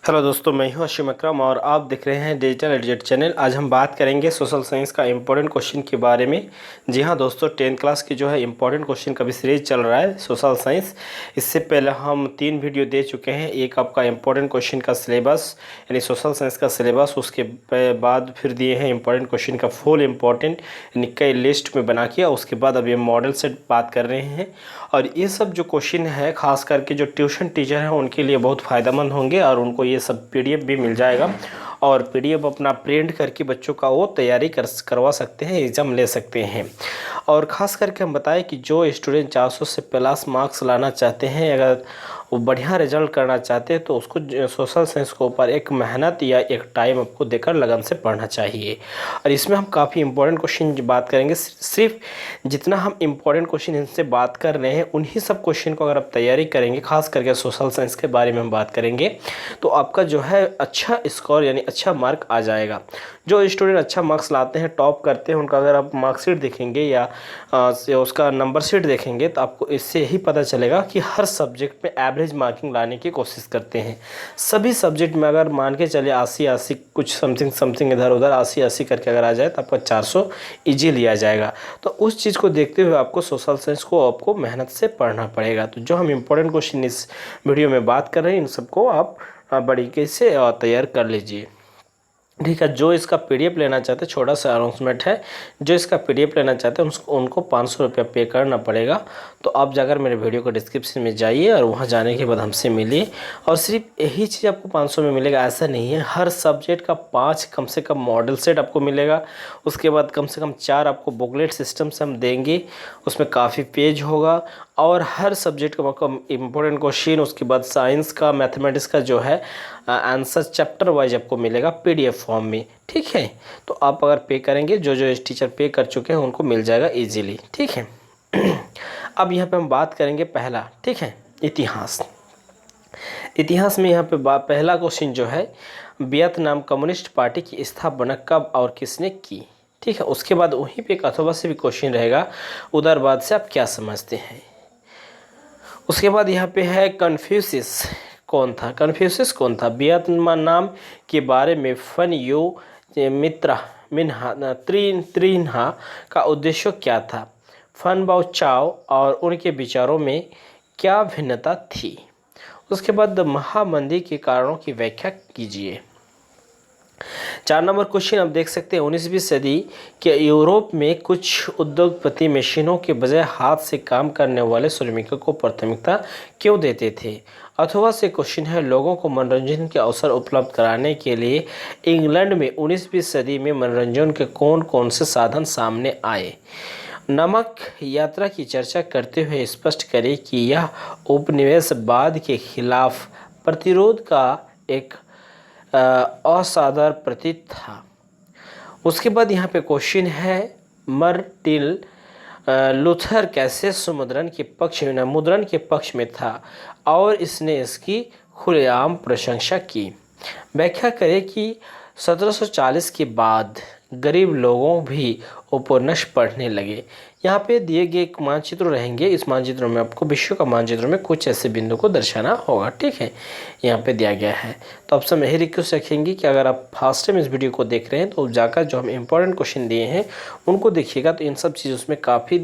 Hello दोस्तों, मैं हूं अशीम अकरम और आप देख रहे हैं डिजिटल एडुकेट चैनल। आज हम बात करेंगे सोशल साइंस का इम्पोर्टेंट क्वेश्चन के बारे में। जी हां दोस्तों, 10th क्लास की जो है इम्पोर्टेंट क्वेश्चन का भी सीरीज चल रहा है सोशल साइंस। इससे पहले हम 3 वीडियो दे चुके हैं। एक आपका इम्पोर्टेंट क्वेश्चन का सिलेबस यानी सोशल साइंस का सिलेबस, उसके बाद फिर दिए हैं इम्पोर्टेंट क्वेश्चन का फुल इम्पोर्टेंट यानी कई लिस्ट में बना के। उसके बाद अब ये मॉडल से बात कर रहे हैं। और ये सब जो क्वेश्चन है खास करके जो ट्यूशन टीचर हैं उनके लिए बहुत फ़ायदेमंद होंगे और उनको ये सब पीडीएफ भी मिल जाएगा और पीडीएफ अपना प्रिंट करके बच्चों का वो तैयारी करवा सकते हैं, एग्ज़ाम ले सकते हैं। और ख़ास करके हम बताएं कि जो स्टूडेंट 400 से प्लस मार्क्स लाना चाहते हैं, अगर वो बढ़िया रिजल्ट करना चाहते हैं तो उसको सोशल साइंस के ऊपर एक मेहनत या एक टाइम आपको देकर लगन से पढ़ना चाहिए। और इसमें हम काफ़ी इंपॉर्टेंट क्वेश्चन बात करेंगे। सिर्फ जितना हम इंपॉर्टेंट क्वेश्चन इनसे बात कर रहे हैं उन्हीं सब क्वेश्चन को अगर आप तैयारी करेंगे, खास करके सोशल साइंस के बारे में हम बात करेंगे, तो आपका जो है अच्छा स्कोर यानी अच्छा मार्क आ जाएगा। जो स्टूडेंट अच्छा मार्क्स लाते हैं, टॉप करते हैं, उनका अगर आप मार्कशीट देखेंगे या उसका नंबर शीट देखेंगे तो आपको इससे यही पता चलेगा कि हर सब्जेक्ट में एवरेज मार्किंग लाने की कोशिश करते हैं। सभी सब्जेक्ट में अगर मान के चलिए 80 कुछ समथिंग इधर उधर 80 करके अगर आ जाए तो आपका 400 ईजीली आ जाएगा। तो उस चीज़ को देखते हुए आपको सोशल साइंस को आपको मेहनत से पढ़ना पड़ेगा। तो जो हम इम्पोर्टेंट क्वेश्चन इस वीडियो में बात कर रहे हैं, इन सबको आप बारीकी से तैयार कर लीजिए। ठीक है। जो इसका पीडीएफ लेना चाहते हैं, छोटा सा अनाउंसमेंट है, जो इसका पीडीएफ लेना चाहते हैं उनको 500 रुपया पे करना पड़ेगा। तो आप जाकर मेरे वीडियो को डिस्क्रिप्शन में जाइए और वहां जाने के बाद हमसे मिलिए। और सिर्फ यही चीज़ आपको 500 में मिलेगा ऐसा नहीं है, हर सब्जेक्ट का 5 कम से कम मॉडल सेट आपको मिलेगा। उसके बाद कम से कम 4 आपको बुकलेट सिस्टम से हम देंगे, उसमें काफ़ी पेज होगा और हर सब्जेक्ट का आपको इम्पोर्टेंट क्वेश्चन, उसके बाद साइंस का, मैथमेटिक्स का जो है आंसर चैप्टर वाइज आपको मिलेगा पीडीएफ फॉर्म में। ठीक है। तो आप अगर पे करेंगे, जो इस टीचर पे कर चुके हैं उनको मिल जाएगा इजीली। ठीक है। अब यहाँ पे हम बात करेंगे पहला, ठीक है, इतिहास। इतिहास में यहाँ पे पहला क्वेश्चन जो है, वियतनाम कम्युनिस्ट पार्टी की स्थापना कब और किसने की। ठीक है। उसके बाद वहीं पे एक अथवा से भी क्वेश्चन रहेगा, उदारवाद से आप क्या समझते हैं। उसके बाद यहाँ पे है कन्फ्यूशियस कौन था। कन्फ्यूशियस कौन था। वियतनाम के बारे में फन यो मित्रा मिन्हा त्रिन्हा का उद्देश्य क्या था। फन बाओ चाओ और उनके विचारों में क्या भिन्नता थी। उसके बाद महामंदी के कारणों की व्याख्या कीजिए। 4 नंबर क्वेश्चन आप देख सकते हैं, 19वीं सदी के यूरोप में कुछ उद्योगपति मशीनों के बजाय हाथ से काम करने वाले श्रमिकों को प्राथमिकता क्यों देते थे। अथवा से क्वेश्चन है, लोगों को मनोरंजन के अवसर उपलब्ध कराने के लिए इंग्लैंड में 19वीं सदी में मनोरंजन के कौन कौन से साधन सामने आए। नमक यात्रा की चर्चा करते हुए स्पष्ट करें कि यह उपनिवेशवाद के खिलाफ प्रतिरोध का एक असाधारण प्रतीक था। उसके बाद यहाँ पे क्वेश्चन है, मार्टिन लूथर कैसे मुद्रण के पक्ष में था और इसने इसकी खुलेआम प्रशंसा की। व्याख्या करें कि 1740 के बाद गरीब लोगों भी उपन्यास पढ़ने लगे। यहाँ पे दिए गए एक मानचित्र रहेंगे, इस मानचित्र में आपको विश्व का मानचित्र में कुछ ऐसे बिंदु को दर्शाना होगा। ठीक है। यहाँ पे दिया गया है। तो आप सब यही रिक्वेस्ट रखेंगे कि अगर आप फर्स्ट टाइम इस वीडियो को देख रहे हैं तो जाकर जो हम इंपॉर्टेंट क्वेश्चन दिए हैं उनको देखिएगा। तो इन सब चीज़ों में काफ़ी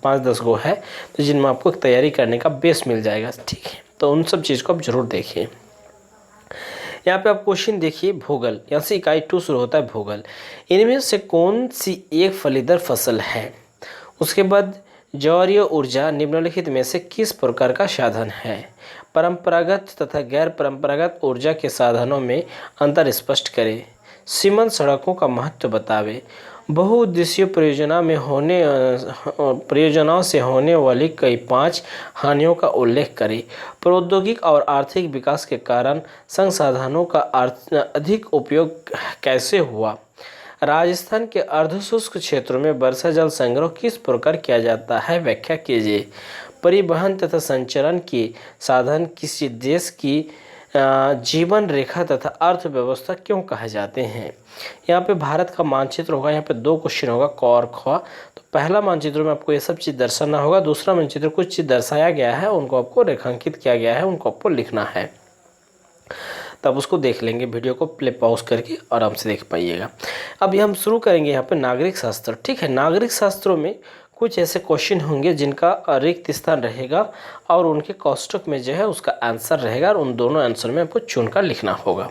5-10 गो है तो जिनमें आपको तैयारी करने का बेस मिल जाएगा। ठीक है। तो उन सब चीज़ को आप जरूर देखिए। यहाँ पे आप क्वेश्चन देखिए, भूगोल, यहाँ से इकाई 2 शुरू होता है, भूगोल। इनमें से कौन सी एक फलीदार फसल है। उसके बाद जौहरी ऊर्जा निम्नलिखित में से किस प्रकार का साधन है। परंपरागत तथा गैर परंपरागत ऊर्जा के साधनों में अंतर स्पष्ट करें। सीमांत सड़कों का महत्व बतावे। बहुउद्देशीय परियोजनाओं से होने वाली कई 5 हानियों का उल्लेख करें। प्रौद्योगिक और आर्थिक विकास के कारण संसाधनों का अधिक उपयोग कैसे हुआ। राजस्थान के अर्धशुष्क क्षेत्रों में वर्षा जल संग्रह किस प्रकार किया जाता है, व्याख्या कीजिए। परिवहन तथा संचरण के साधन किसी देश की जीवन रेखा तथा अर्थव्यवस्था क्यों कहे जाते हैं। यहाँ पे भारत का मानचित्र होगा। यहाँ पे 2 क्वेश्चन होगा, क और ख। तो पहला मानचित्र में आपको ये सब चीज़ दर्शाना होगा। दूसरा मानचित्र कुछ चीज़ दर्शाया गया है, उनको आपको रेखांकित किया गया है, उनको आपको लिखना है। तब उसको देख लेंगे, वीडियो को प्ले पॉज करके आराम से देख पाइएगा। अभी हम शुरू करेंगे यहाँ पे नागरिक शास्त्र। ठीक है, नागरिक शास्त्रों में कुछ ऐसे क्वेश्चन होंगे जिनका रिक्त स्थान रहेगा और उनके कोष्टक में जो है उसका आंसर रहेगा और उन दोनों आंसर में आपको चुनकर लिखना होगा।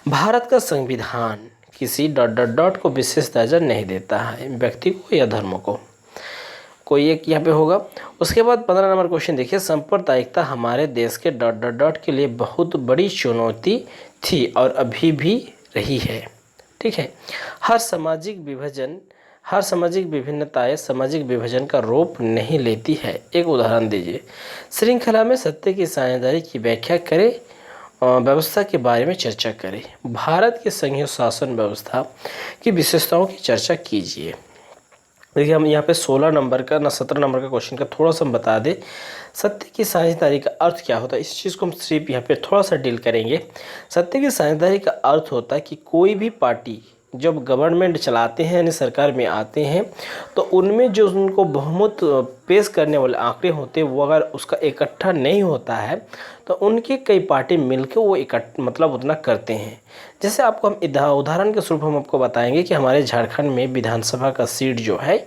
भारत का संविधान किसी ... को विशेष दर्जा नहीं देता है, व्यक्ति को या धर्म को, कोई एक यहाँ पे होगा। उसके बाद 15 नंबर क्वेश्चन देखिए, सांप्रदायिकता हमारे देश के ... के लिए बहुत बड़ी चुनौती थी और अभी भी रही है। ठीक है, हर सामाजिक विभिन्नताएं सामाजिक विभाजन का रूप नहीं लेती है। एक उदाहरण दीजिए। श्रृंखला में सत्य की साझेदारी की व्याख्या करें, व्यवस्था के बारे में चर्चा करें। भारत की संघीय शासन व्यवस्था की विशेषताओं की चर्चा कीजिए। देखिए हम यहाँ पे 16 नंबर का ना 17 नंबर का क्वेश्चन का थोड़ा सा हम बता दें। सत्य की साझेदारी का अर्थ क्या होता है, इस चीज़ को हम सिर्फ यहाँ पे थोड़ा सा डील करेंगे। सत्य की साझेदारी का अर्थ होता है कि कोई भी पार्टी जब गवर्नमेंट चलाते हैं यानी सरकार में आते हैं तो उनमें जो उनको बहुमत पेश करने वाले आंकड़े होते हैं वो अगर उसका इकट्ठा नहीं होता है तो उनकी कई पार्टी मिलकर वो मतलब उतना करते हैं। जैसे आपको हम उदाहरण के स्वरूप हम आपको बताएंगे कि हमारे झारखंड में विधानसभा का सीट जो है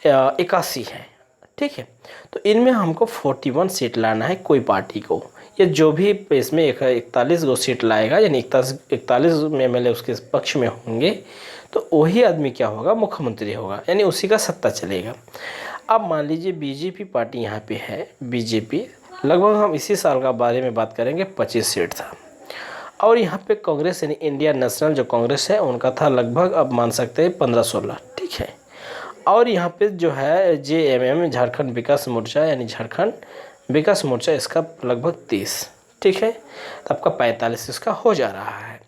81 है। ठीक है, तो इनमें हमको 41 सीट लाना है कोई पार्टी को, या जो भी इसमें 41 गो सीट लाएगा यानी 41 MLA उसके पक्ष में होंगे तो वही आदमी क्या होगा, मुख्यमंत्री होगा, यानी उसी का सत्ता चलेगा। अब मान लीजिए बीजेपी पार्टी यहाँ पे है, बीजेपी लगभग हम इसी साल का बारे में बात करेंगे 25 सीट था, और यहाँ पे कांग्रेस यानी इंडिया नेशनल जो कांग्रेस है उनका था लगभग अब मान सकते हैं 15-16। ठीक है, और यहाँ पे जो है JMM झारखंड विकास मोर्चा यानी झारखंड विकास मोर्चा इसका लगभग 30। ठीक है, तो आपका 45 इसका हो जा रहा है।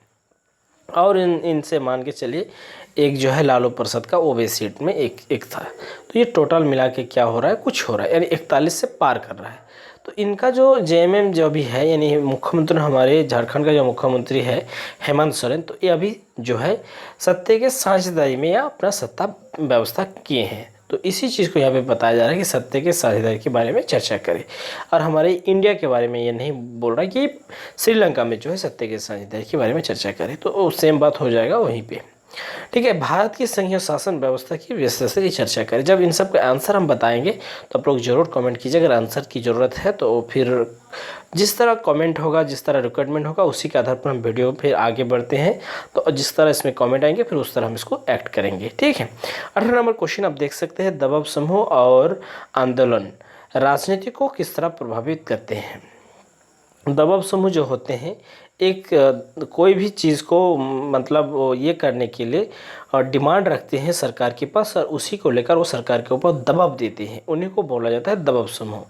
और इनसे मान के चलिए एक जो है लालू प्रसाद का वो भी सीट में एक था, तो ये टोटल मिला के क्या हो रहा है, कुछ हो रहा है यानी 41 से पार कर रहा है। तो इनका जो JMM जो भी है यानी मुख्यमंत्री हमारे झारखंड का जो मुख्यमंत्री है हेमंत सोरेन, तो ये अभी जो है सत्य के साझेदारी में या अपना सत्ता व्यवस्था किए हैं। तो इसी चीज़ को यहाँ पे बताया जा रहा है कि सत्य के साझेदारी के बारे में चर्चा करें, और हमारे इंडिया के बारे में ये नहीं बोल रहा कि श्रीलंका में जो है सत्य के साझेदारी के बारे में चर्चा करें, तो सेम बात हो जाएगा वहीं पे। ठीक है, भारत की संघीय शासन व्यवस्था की विशेषता की चर्चा करें। जब इन सब का आंसर हम बताएंगे तो आप लोग ज़रूर कमेंट कीजिए, अगर आंसर की ज़रूरत है तो फिर जिस तरह कमेंट होगा, जिस तरह रिक्वायरमेंट होगा उसी के आधार पर हम वीडियो फिर आगे बढ़ते हैं। तो जिस तरह इसमें कमेंट आएंगे फिर उस तरह हम इसको एक्ट करेंगे। ठीक है, 18 नंबर क्वेश्चन आप देख सकते हैं, दबाव समूह और आंदोलन राजनीति को किस तरह प्रभावित करते हैं। दबाव समूह जो होते हैं एक कोई भी चीज़ को मतलब ये करने के लिए डिमांड रखते हैं सरकार के पास और उसी को लेकर वो सरकार के ऊपर दबाव देते हैं, उन्हीं को बोला जाता है दबाव समूह।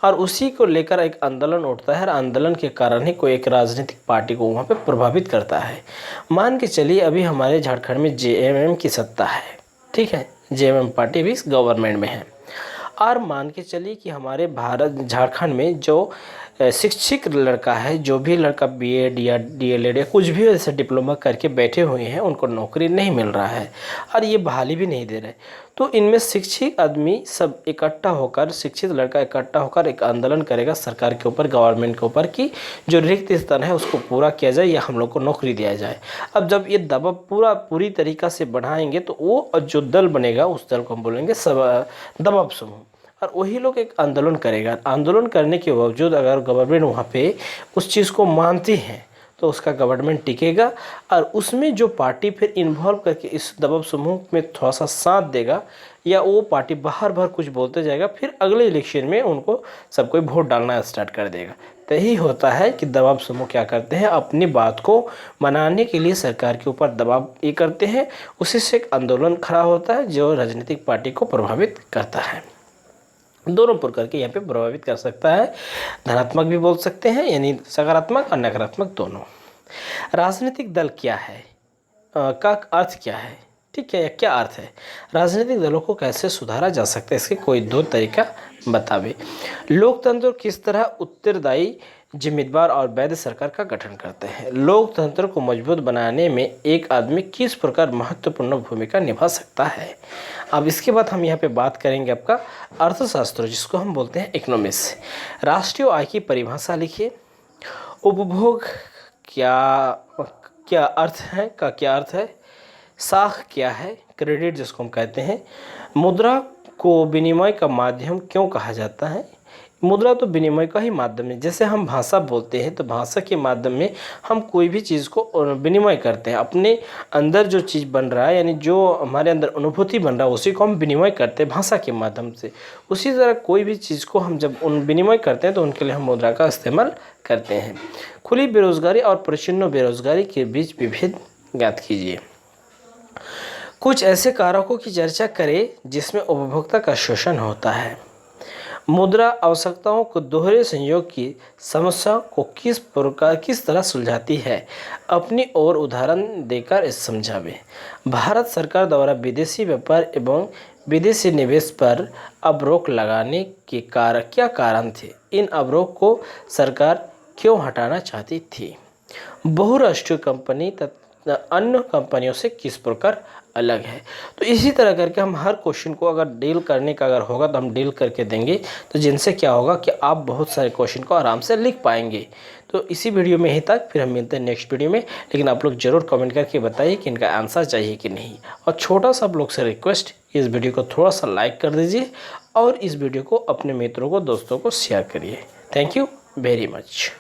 और उसी को लेकर एक आंदोलन उठता है और आंदोलन के कारण ही कोई एक राजनीतिक पार्टी को वहाँ पे प्रभावित करता है। मान के चलिए अभी हमारे झारखंड में JMM की सत्ता है। ठीक है, JMM पार्टी भी गवर्नमेंट में है, और मान के चलिए कि हमारे झारखंड में जो शिक्षित लड़का है, जो भी लड़का BEd या DLEd या कुछ भी ऐसे डिप्लोमा करके बैठे हुए हैं उनको नौकरी नहीं मिल रहा है और ये बहाली भी नहीं दे रहे, तो इनमें शिक्षित आदमी सब इकट्ठा होकर, शिक्षित लड़का इकट्ठा होकर एक आंदोलन करेगा सरकार के ऊपर, गवर्नमेंट के ऊपर कि जो रिक्त स्थान है उसको पूरा किया जाए या हम लोग को नौकरी दिया जाए। अब जब ये दबाव पूरी तरीक़ा से बढ़ाएंगे तो वो जो दल बनेगा उस दल को हम बोलेंगे दबाव समूह, और वही लोग एक आंदोलन करेगा। आंदोलन करने के बावजूद अगर गवर्नमेंट वहाँ पे उस चीज़ को मानती है तो उसका गवर्नमेंट टिकेगा, और उसमें जो पार्टी फिर इन्वॉल्व करके इस दबाव समूह में थोड़ा सा साथ देगा या वो पार्टी बार कुछ बोलते जाएगा, फिर अगले इलेक्शन में उनको सब कोई वोट डालना स्टार्ट कर देगा। तो यही होता है कि दबाव समूह क्या करते हैं, अपनी बात को मनाने के लिए सरकार के ऊपर दबाव ये करते हैं, उसी से एक आंदोलन खड़ा होता है जो राजनीतिक पार्टी को प्रभावित करता है। दोनों प्रकार के यहाँ पे प्रभावित कर सकता है, धनात्मक भी बोल सकते हैं यानी सकारात्मक और नकारात्मक दोनों। राजनीतिक दल क्या है का अर्थ क्या है, ठीक है, क्या अर्थ है, राजनीतिक दलों को कैसे सुधारा जा सकता है, इसके कोई 2 तरीका बतावे। लोकतंत्र किस तरह उत्तरदायी, जिम्मेदार और वैध सरकार का गठन करते हैं। लोकतंत्र को मजबूत बनाने में एक आदमी किस प्रकार महत्वपूर्ण भूमिका निभा सकता है। अब इसके बाद हम यहाँ पे बात करेंगे आपका अर्थशास्त्र, जिसको हम बोलते हैं इकोनॉमिक्स। राष्ट्रीय आय की परिभाषा लिखिए। उपभोग क्या अर्थ है, का क्या अर्थ है, साख क्या है, क्रेडिट जिसको हम कहते हैं, मुद्रा को विनिमय का माध्यम क्यों कहा जाता है। मुद्रा तो विनिमय का ही माध्यम है। जैसे हम भाषा बोलते हैं तो भाषा के माध्यम में हम कोई भी चीज़ को विनिमय करते हैं, अपने अंदर जो चीज़ बन रहा है यानी जो हमारे अंदर अनुभूति बन रहा है उसी को हम विनिमय करते हैं भाषा के माध्यम से। उसी तरह कोई भी चीज़ को हम जब विनिमय करते हैं तो उनके लिए हम मुद्रा का इस्तेमाल करते हैं। खुली बेरोजगारी और परिच्छिन्न बेरोजगारी के बीच विभेद ज्ञात कीजिए। कुछ ऐसे कारकों की चर्चा करें जिसमें उपभोक्ता का शोषण होता है। मुद्रा आवश्यकताओं को दोहरे संयोग की समस्या को किस तरह सुलझाती है, अपनी और उदाहरण देकर इस समझावे। भारत सरकार द्वारा विदेशी व्यापार एवं विदेशी निवेश पर अवरोक लगाने के क्या कारण थे, इन अवरोक को सरकार क्यों हटाना चाहती थी। बहुराष्ट्रीय कंपनी तथा अन्य कंपनियों से किस प्रकार अलग है। तो इसी तरह करके हम हर क्वेश्चन को अगर डील करने का अगर होगा तो हम डील करके देंगे, तो जिनसे क्या होगा कि आप बहुत सारे क्वेश्चन को आराम से लिख पाएंगे। तो इसी वीडियो में ही तक, फिर हम मिलते हैं नेक्स्ट वीडियो में। लेकिन आप लोग ज़रूर कमेंट करके बताइए कि इनका आंसर चाहिए कि नहीं। और छोटा सा आप लोग से रिक्वेस्ट, इस वीडियो को थोड़ा सा लाइक कर दीजिए और इस वीडियो को अपने मित्रों को, दोस्तों को शेयर करिए। Thank you very much.